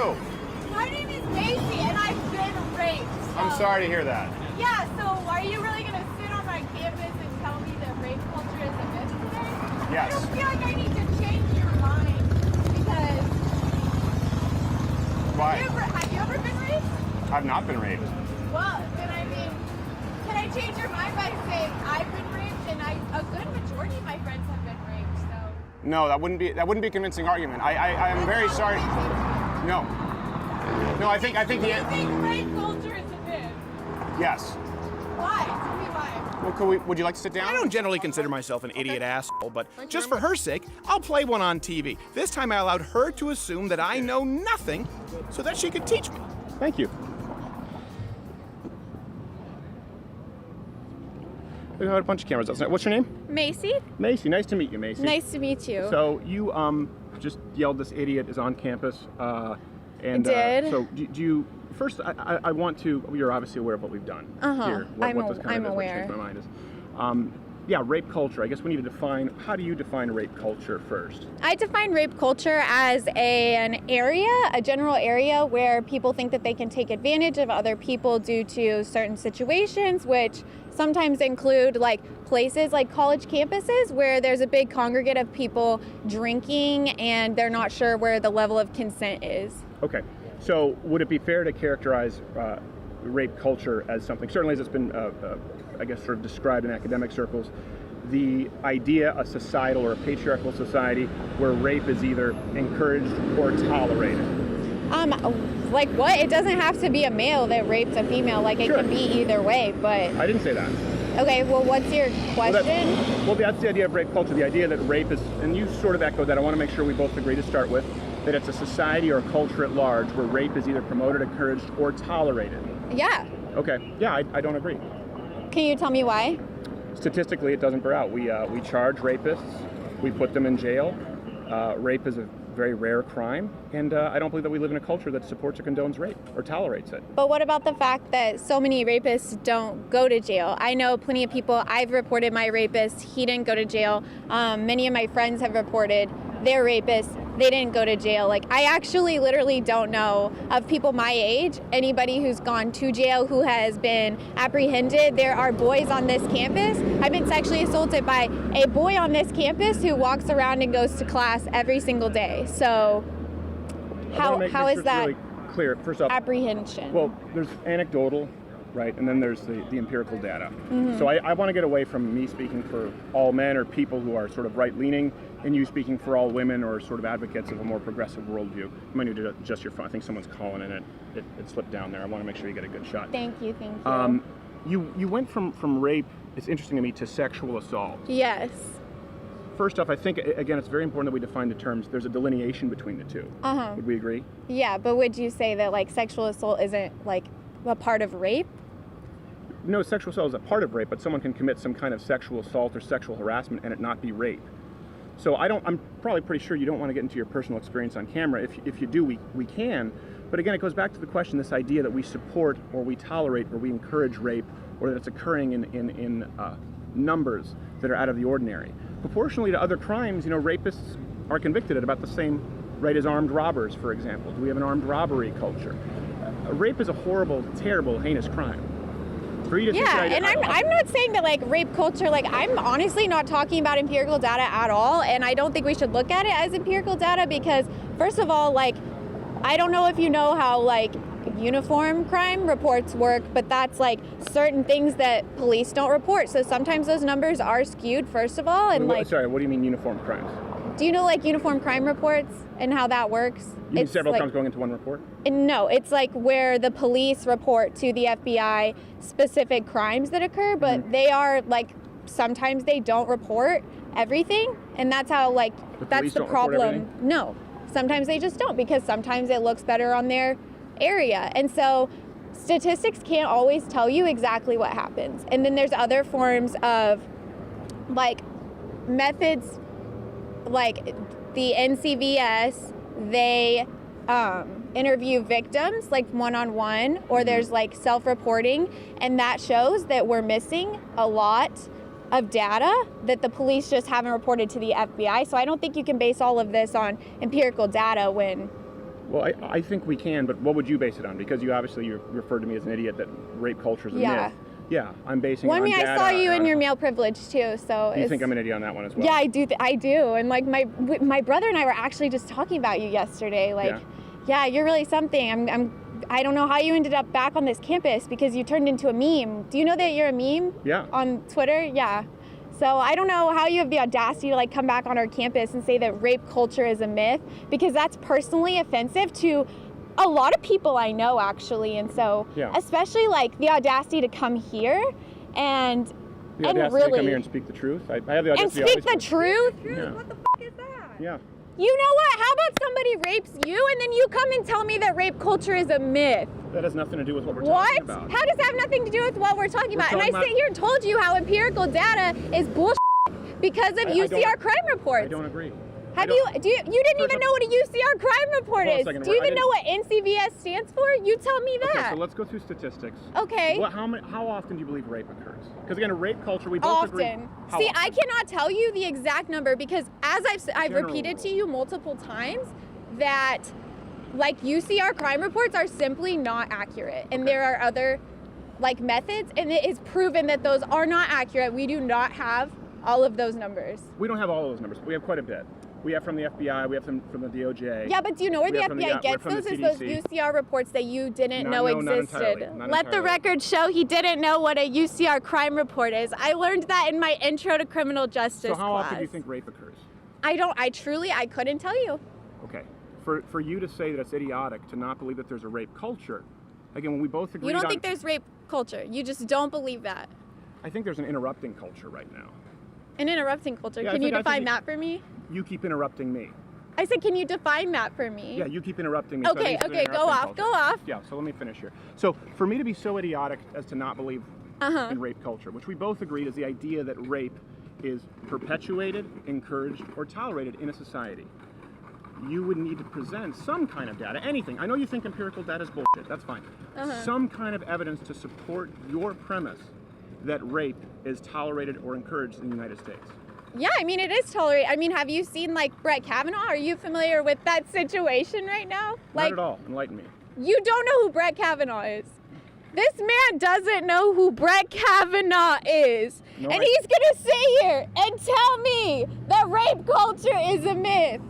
you? My name is Macy, and I've been raped. So. I'm sorry to hear that. Yeah, so are you really going to sit on my campus and tell me that rape culture is a myth today? Yes. I don't feel like I need to change your mind because... Why? Have you ever been raped? I've not been raped. Well, then I mean, can I change your mind by saying I've been raped and a good majority of my friends have been raped, so... No, that wouldn't be a convincing argument. I am very sorry. No. No, I think Do you think rape culture is a myth? yes. Why? Tell me why. Well, would you like to sit down? I don't generally consider myself an idiot asshole, but just for her sake, I'll play one on TV. This time I allowed her to assume that I know nothing so that she could teach me. Thank you. We got a bunch of cameras outside. What's your name? Macy? Macy. Nice to meet you, Macy. Nice to meet you. So you just yelled this idiot is on campus. And did. So do you? First, I want to. You're obviously aware of what we've done here. What this kind I'm of is, aware. What changed my mind is. Yeah, rape culture. I guess we need to define. How do you define rape culture first? I define rape culture as a general area where people think that they can take advantage of other people due to certain situations, which sometimes include like places like college campuses where there's a big congregate of people drinking and they're not sure where the level of consent is. Okay, so would it be fair to characterize rape culture as something, certainly as it's been, I guess, sort of described in academic circles, the idea, a societal or a patriarchal society where rape is either encouraged or tolerated? Like what? It doesn't have to be a male that raped a female. Like it Sure. can be either way, but... I didn't say that. Okay, well, what's your question? Well, that's the idea of rape culture, the idea that rape is, and you sort of echoed that, I want to make sure we both agree to start with, that it's a society or a culture at large where rape is either promoted, encouraged, or tolerated. Yeah. Okay, yeah, I don't agree. Can you tell me why? Statistically, it doesn't bear out. We charge rapists, we put them in jail. Rape is a very rare crime, and I don't believe that we live in a culture that supports or condones rape or tolerates it. But what about the fact that so many rapists don't go to jail? I know plenty of people, I've reported my rapist, he didn't go to jail. Many of my friends have reported their rapists, they didn't go to jail. Like, I actually literally don't know of people my age, anybody who's gone to jail, who has been apprehended. There are boys on this campus. I've been sexually assaulted by a boy on this campus who walks around and goes to class every single day. So how is that really clear? First off, apprehension? Well, there's anecdotal, right, and then there's the empirical data. Mm-hmm. So I want to get away from me speaking for all men or people who are sort of right-leaning, and you speaking for all women or sort of advocates of a more progressive worldview. You might need to adjust your phone. I think someone's calling and it slipped down there. I want to make sure you get a good shot. Thank you. You went from rape, it's interesting to me, to sexual assault. Yes. First off, I think, again, it's very important that we define the terms. There's a delineation between the two. Uh-huh. Would we agree? Yeah, but would you say that, like, sexual assault isn't, like, a part of rape? No, sexual assault is a part of rape, but someone can commit some kind of sexual assault or sexual harassment and it not be rape. So I'm probably pretty sure you don't want to get into your personal experience on camera. If you do, we can. But again, it goes back to the question, this idea that we support or we tolerate or we encourage rape, or that it's occurring in numbers that are out of the ordinary. Proportionally to other crimes, rapists are convicted at about the same rate as armed robbers, for example. Do we have an armed robbery culture? Rape is a horrible, terrible, heinous crime. Yeah, and I'm not saying that, like, rape culture, like, I'm honestly not talking about empirical data at all, and I don't think we should look at it as empirical data because, first of all, like, I don't know if you know how, like, uniform crime reports work, but that's, like, certain things that police don't report, so sometimes those numbers are skewed, first of all, and, Sorry, what do you mean uniform crimes? Do you know, like, uniform crime reports and how that works? You mean several crimes going into one report? No, it's like where the police report to the FBI specific crimes that occur, but they are, like, sometimes they don't report everything, and that's how, like, that's the problem. No, sometimes they just don't, because sometimes it looks better on their area. And so statistics can't always tell you exactly what happens. And then there's other forms of, like, methods, like the NCVS, they interview victims, like one-on-one, or there's, like, self-reporting, and that shows that we're missing a lot of data that the police just haven't reported to the FBI. So I don't think you can base all of this on empirical data when Well, I think we can, but what would you base it on? Because you referred to me as an idiot that rape culture is a myth. Yeah, I'm basing it on data. I saw you in your male privilege too, so you think I'm an idiot on that one as well? Yeah, I do. I do. And like my brother and I were actually just talking about you yesterday. Like, yeah you're really something. I don't know how you ended up back on this campus because you turned into a meme. Do you know that you're a meme? Yeah. On Twitter? Yeah. So I don't know how you have the audacity to like come back on our campus and say that rape culture is a myth, because that's personally offensive to a lot of people I know, actually. And so especially like the audacity to come here and the audacity really to come here and speak the truth. I have the audacity and speak the truth. Yeah. What the is that? Yeah. You know what? How about somebody rapes you and then you come and tell me that rape culture is a myth? That has nothing to do with what we're talking about. How does that have nothing to do with what we're talking about? And I sit here and told you how empirical data is bullshit because of UCR crime reports. I don't agree. You didn't even know what a UCR crime report is. Do you even know what NCVS stands for? You tell me that. Okay, so let's go through statistics. Okay. How often do you believe rape occurs? Because again, a rape culture, we both agree. See, often? I cannot tell you the exact number because as I've repeated to you multiple times that like UCR crime reports are simply not accurate. And there are other like methods, and it is proven that those are not accurate. We do not have all of those numbers. We don't have all of those numbers, but we have quite a bit. We have from the FBI, we have from the DOJ. Yeah, but do you know where the FBI gets those? Is those UCR reports that you didn't know existed. Let the record show he didn't know what a UCR crime report is. I learned that in my intro to criminal justice class. So how often do you think rape occurs? I couldn't tell you. Okay. For you to say that it's idiotic to not believe that there's a rape culture, again, when we both agree You don't think there's rape culture. You just don't believe that. I think there's an interrupting culture right now. An interrupting culture? Yeah, Can you define that for me? You keep interrupting me. I said, can you define that for me? Yeah, you keep interrupting me. Okay, go off. Yeah, so let me finish here. So for me to be so idiotic as to not believe in rape culture, which we both agreed is the idea that rape is perpetuated, encouraged, or tolerated in a society, you would need to present some kind of data, anything. I know you think empirical data is bullshit, that's fine. Some kind of evidence to support your premise that rape is tolerated or encouraged in the United States. Yeah, I mean, it is tolerated. I mean, have you seen, like, Brett Kavanaugh? Are you familiar with that situation right now? Not at all. Enlighten me. You don't know who Brett Kavanaugh is. This man doesn't know who Brett Kavanaugh is. No, and he's going to sit here and tell me that rape culture is a myth.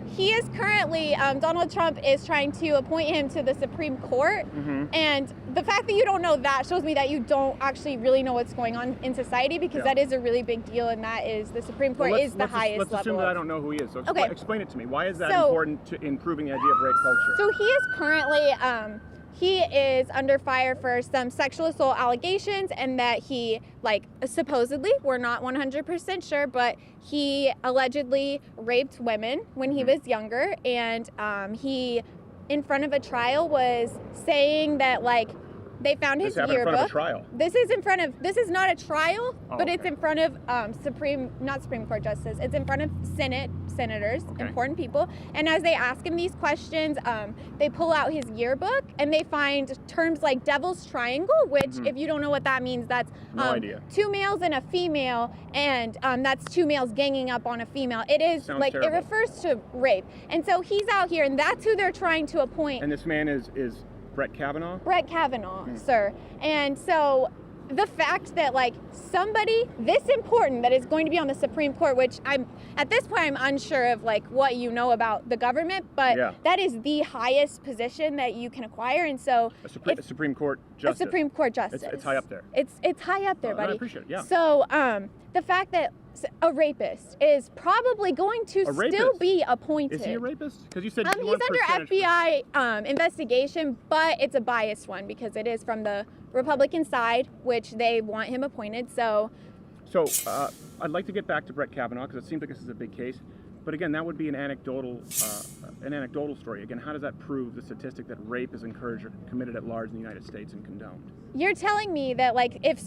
He is currently, Donald Trump is trying to appoint him to the Supreme Court. And the fact that you don't know that shows me that you don't actually really know what's going on in society, because that is a really big deal, and that is the Supreme Court is the highest level. Let's assume that I don't know who he is. So explain it to me. Why is that important to improving the idea of rape culture? So he is currently, he is under fire for some sexual assault allegations, and that he, like, supposedly, we're not 100% sure, but he allegedly raped women when he was younger, and he, in front of a trial, was saying that, like, they found his yearbook. In front of a trial. This is not a trial, but it's in front of not Supreme Court justices. It's in front of senators, important people. And as they ask him these questions, they pull out his yearbook and they find terms like devil's triangle, which if you don't know what that means, that's no idea. 2 males and a female, and that's 2 males ganging up on a female. It is Sounds like terrible. It refers to rape. And so he's out here, and that's who they're trying to appoint. And this man is Brett Kavanaugh? Brett Kavanaugh, sir. And so the fact that, like, somebody this important that is going to be on the Supreme Court, which at this point I'm unsure of, like, what you know about the government, but that is the highest position that you can acquire. And so a Supreme Court justice. A Supreme Court justice. It's high up there. It's high up there, buddy. I appreciate it, yeah. So the fact that a rapist is probably going to still be appointed. Is he a rapist? Because you said he's under FBI investigation, but it's a biased one because it is from the Republican side, which they want him appointed. So I'd like to get back to Brett Kavanaugh because it seems like this is a big case. But again, that would be an anecdotal story. Again, how does that prove the statistic that rape is encouraged or committed at large in the United States and condoned? You're telling me that, like, if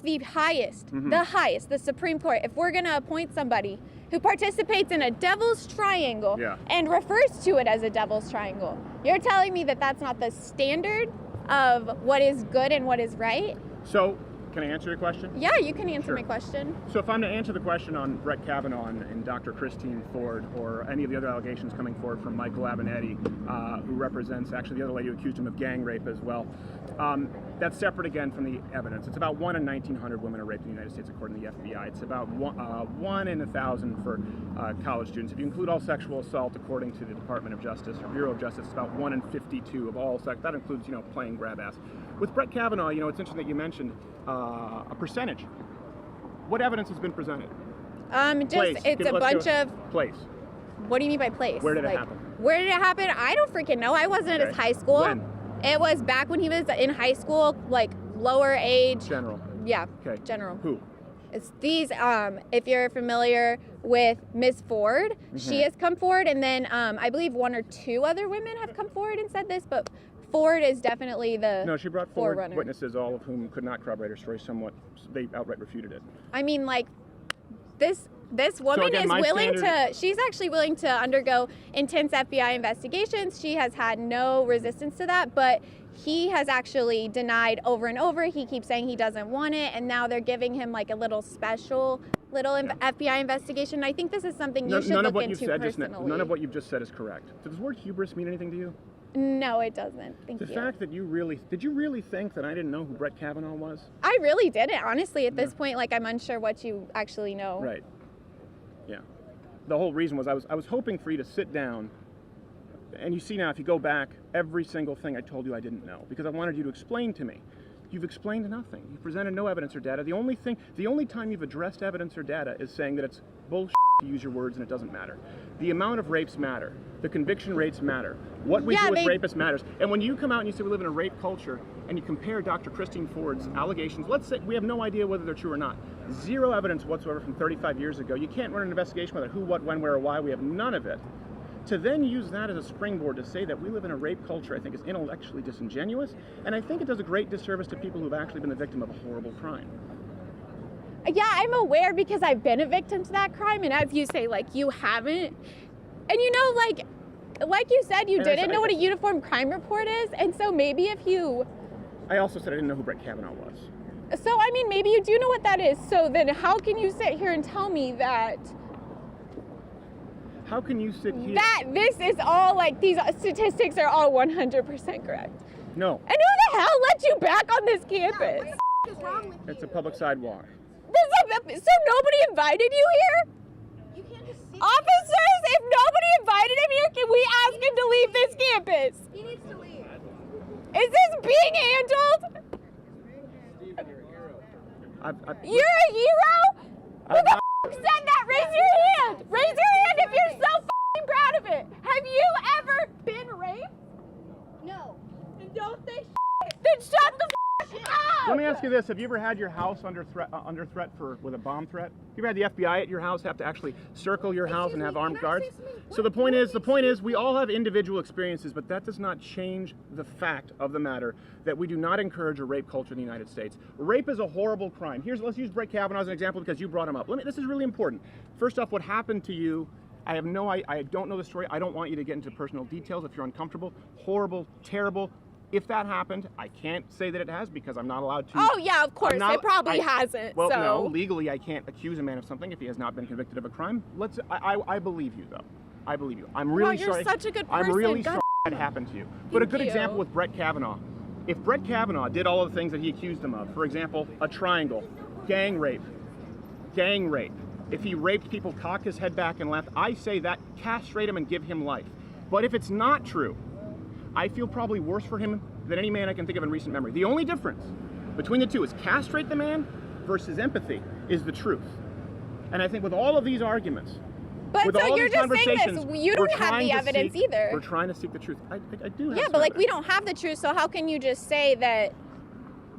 the highest, the Supreme Court, if we're going to appoint somebody who participates in a devil's triangle and refers to it as a devil's triangle, you're telling me that that's not the standard of what is good and what is right? So Can I answer your question? Yeah, you can answer Sure. my question. So if I'm to answer the question on Brett Kavanaugh and Dr. Christine Ford, or any of the other allegations coming forward from Michael Avenatti, who represents actually the other lady who accused him of gang rape as well, that's separate again from the evidence. It's about 1 in 1,900 women are raped in the United States according to the FBI. It's about 1 in 1,000 for college students. If you include all sexual assault, according to the Department of Justice or Bureau of Justice, it's about 1 in 52 of all sex. That includes, playing grab ass. With Brett Kavanaugh, it's interesting that you mentioned a percentage. What evidence has been presented? Just it's a bunch of. Place. What do you mean by place? Where did it happen? Where did it happen? I don't freaking know. I wasn't at his high school. When? It was back when he was in high school, like lower age. General. Yeah. Okay. General. Who? It's these. If you're familiar with Ms. Ford, she has come forward, and then I believe 1 or 2 other women have come forward and said this, but Ford is definitely the. No, she brought forward forerunner. witnesses, all of whom could not corroborate her story. Somewhat, they outright refuted it. I mean, like this woman again, is my willing standard- to. She's actually willing to undergo intense FBI investigations. She has had no resistance to that, but he has actually denied over and over. He keeps saying he doesn't want it, and now they're giving him like a little special FBI investigation. I think this is something you should none look of what into you've said personally. none of what you've just said is correct. Does the word hubris mean anything to you? No, it doesn't. Thank The you. fact that did you really think that I didn't know who Brett Kavanaugh was? I really didn't. Honestly, at this point, like I'm unsure what you actually know. Right. Yeah. The whole reason was I was hoping for you to sit down, and you see now if you go back, every single thing I told you I didn't know, because I wanted you to explain to me. You've explained nothing. You've presented no evidence or data. The only time you've addressed evidence or data is saying that it's bullshit to use your words and it doesn't matter. The amount of rapes matter. The conviction rates matter. What we do with rapists matters. And when you come out and you say we live in a rape culture and you compare Dr. Christine Ford's allegations, let's say we have no idea whether they're true or not. Zero evidence whatsoever from 35 years ago. You can't run an investigation whether who, what, when, where, or why. We have none of it. To then use that as a springboard to say that we live in a rape culture, I think is intellectually disingenuous, and I think it does a great disservice to people who've actually been the victim of a horrible crime. Yeah, I'm aware because I've been a victim to that crime, and as you say, like, you haven't. And like you said, you didn't know what a uniform crime report is, and so maybe if you... I also said I didn't know who Brett Kavanaugh was. So, I mean, maybe you do know what that is, so then how can you sit here and tell me that... How can you sit here... That this is all, like, these statistics are all 100% correct. No. And who the hell let you back on this campus? What is wrong with It's you? a public sidewalk. So nobody invited you here? You can't just sit. Officers, if nobody invited him here, can we ask him to leave this campus? He needs to leave. Is this being handled? You're a hero? Who the f*** said that? Raise your hand! Raise your hand if you're so f***ing proud of it! Have you ever been raped? No. Then don't say shit! Then shut the f*** up! Let me ask you this: have you ever had your house under threat with a bomb threat? You ever had the FBI at your house have to actually circle your house and have armed guards? So the point is, we all have individual experiences, but that does not change the fact of the matter that we do not encourage a rape culture in the United States. Rape is a horrible crime. Let's use Brett Kavanaugh as an example because you brought him up. This is really important. First off, what happened to you? I don't know the story. I don't want you to get into personal details if you're uncomfortable. Horrible, terrible. If that happened, I can't say that it has because I'm not allowed to. Oh yeah, of course. It probably hasn't. Well, so. no, legally I can't accuse a man of something if he has not been convicted of a crime. I believe you though. I believe you. I'm really you're sorry. such a good person. I'm really God. sorry that happened to you. But a good example with Brett Kavanaugh. If Brett Kavanaugh did all of the things that he accused him of, for example, a triangle, gang rape. If he raped people, cocked his head back and left, I say that castrate him and give him life. But if it's not true, I feel probably worse for him than any man I can think of in recent memory. The only difference between the two is castrate the man versus empathy is the truth. And I think with all of these arguments, but with so all you're these just saying this, conversations, you don't we're have trying the to evidence seek- either. We're trying to seek the truth. I do have Yeah, some but like we evidence. don't have the truth, so how can you just say that?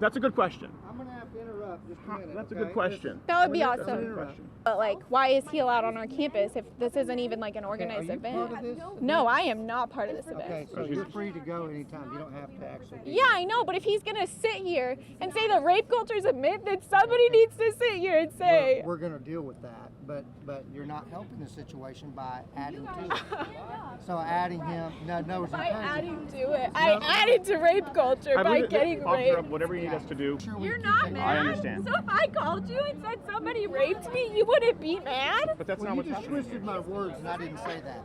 That's a good question. I'm gonna have to interrupt just a minute. That's a okay? good question. That would be That's a good awesome. question. But like, why is he allowed on our campus if this isn't even like an organized Are you event? part of this? No, I am not part of this event. Okay, so you're free to go anytime. You don't have to actually. be Yeah, I know, but if he's gonna sit here and say the rape culture is a myth, then somebody needs to sit here and say. We're gonna deal with that, but you're not helping the situation by adding to it. So adding him, no, it's By encouraging. adding to it, I added to rape culture by I believe that- getting officer, raped. whatever you need us to do. Sure we You're keep not, it- man. I understand. understand. So if I called you and said somebody raped me, you wouldn't be mad? But that's Well, not you what's just happening. twisted my words, and I didn't say that.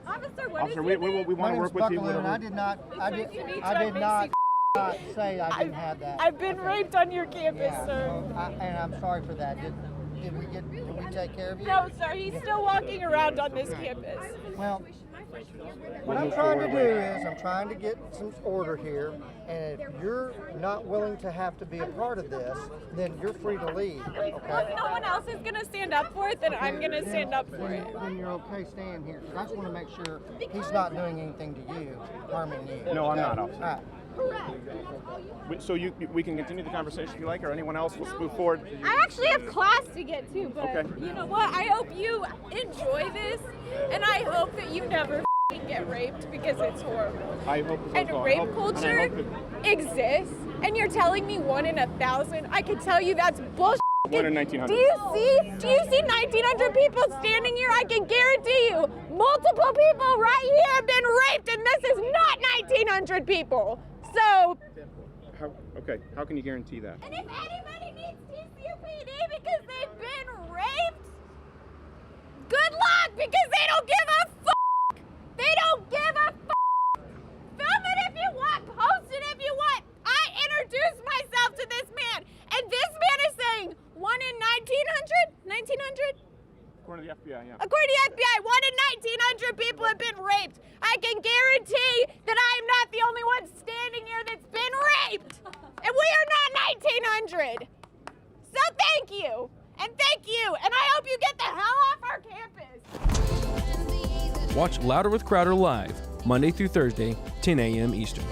Officer, what Officer, is we your name? want to work with you. Buckler, and I Whatever. did not. I did You need not to say I didn't have that. I've been raped on your campus, Yeah, sir. well, and I'm sorry for that. Did we take care of you? No, sir, he's still walking around on this campus. Well, what I'm trying to do is I'm trying to get some order here, and if you're not willing to have to be a part of this, then you're free to leave. Well, Okay? if no one else is gonna stand up for it, then I'm gonna stand up for it. Then you're okay staying here, because I just want to make sure he's not doing anything to you, harming you. No, I'm Okay? not, officer. All right. So we can continue the conversation if you like, or anyone else will move forward. I actually have class to get to, but Okay. you know what? I hope you enjoy this, and I hope that you never get raped because it's horrible. I hope so. And as well. I rape hope- culture and I hope that exists, and you're telling me 1 in 1,000? I can tell you that's bullshit. 1 in 1,900. Do you see 1,900 people standing here? I can guarantee you, multiple people right here have been raped, and this is not 1,900 people. So, how can you guarantee that? and if anybody needs TCUPD because they've been raped, good luck, because they don't give a fuck. They don't give a fuck. Film it if you want, post it if you want. I introduced myself to this man, and this man is saying 1 in 1,900? 1,900? According to the FBI, yeah. According to the FBI, 1 in 1,900 people have been raped. I can guarantee that I am not the only one standing here that's been raped. And we are not 1,900. So thank you. And thank you. And I hope you get the hell off our campus. Watch Louder with Crowder live, Monday through Thursday, 10 a.m. Eastern.